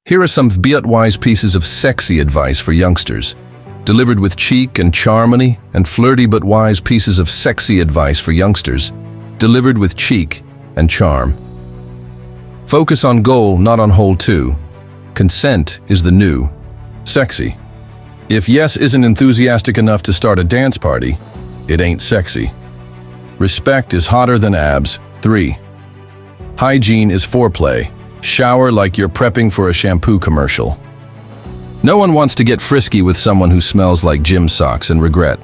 Here are some bit-wise pieces of sexy advice for youngsters, delivered with cheek and charmony, and flirty but wise pieces of sexy advice for youngsters, delivered with cheek and charm. Focus on goal, not on hole two. Consent is the new sexy. If yes isn't enthusiastic enough to start a dance party, it ain't sexy. Respect is hotter than abs. 3. Hygiene is foreplay. Shower like you're prepping for a shampoo commercial. No one wants to get frisky with someone who smells like gym socks and regret.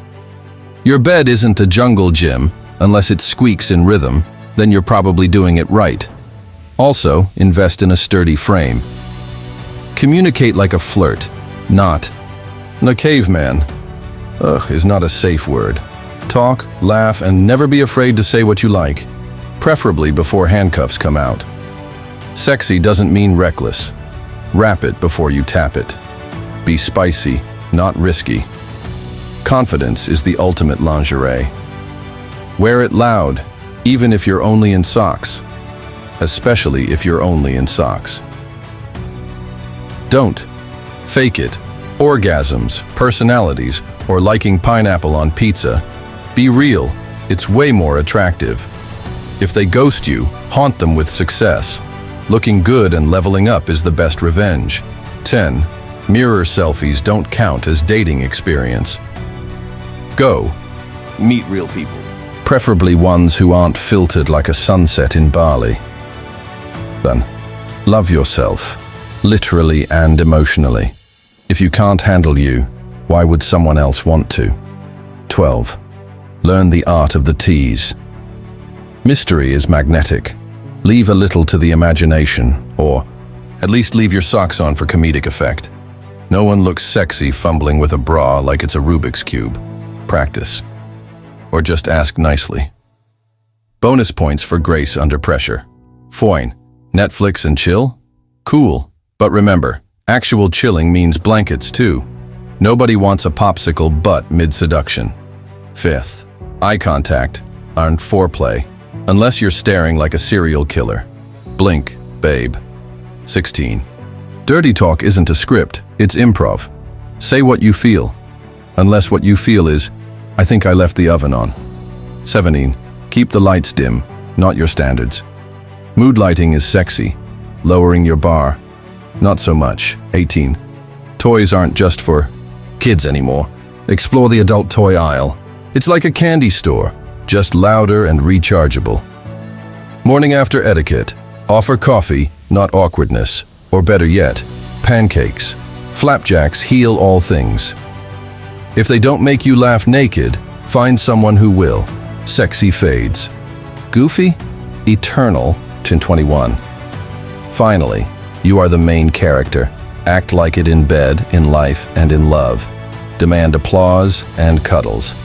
Your bed isn't a jungle gym. Unless it squeaks in rhythm, then you're probably doing it right. Also, invest in a sturdy frame. Communicate like a flirt, not a caveman. Is not a safe word. Talk, laugh, and never be afraid to say what you like, preferably before handcuffs come out. Sexy doesn't mean reckless. Wrap it before you tap it. Be spicy, not risky. Confidence is the ultimate lingerie. Wear it loud, even if you're only in socks. Especially if you're only in socks. Don't fake it. Orgasms, personalities, or liking pineapple on pizza. Be real, it's way more attractive. If they ghost you, haunt them with success. Looking good and leveling up is the best revenge. 10. Mirror selfies don't count as dating experience. Go. Meet real people. Preferably ones who aren't filtered like a sunset in Bali. Then, love yourself, literally and emotionally. If you can't handle you, why would someone else want to? 12. Learn the art of the tease. Mystery is magnetic. Leave a little to the imagination, or at least leave your socks on for comedic effect. No one looks sexy fumbling with a bra like it's a Rubik's Cube. Practice. Or just ask nicely. Bonus points for grace under pressure. Foin. Netflix and chill? Cool. But remember, actual chilling means blankets too. Nobody wants a popsicle butt mid-seduction. 5th. Eye contact aren't foreplay, unless you're staring like a serial killer. Blink, babe. 16. Dirty talk isn't a script, it's improv. Say what you feel, unless what you feel is, I think I left the oven on. 17. Keep the lights dim, not your standards. Mood lighting is sexy. Lowering your bar, not so much. 18. Toys aren't just for kids anymore. Explore the adult toy aisle. It's like a candy store, just louder and rechargeable. Morning after etiquette. Offer coffee, not awkwardness. Or better yet, pancakes. Flapjacks heal all things. If they don't make you laugh naked, find someone who will. Sexy fades. Goofy? Eternal. 21. Finally, you are the main character. Act like it in bed, in life, and in love. Demand applause and cuddles.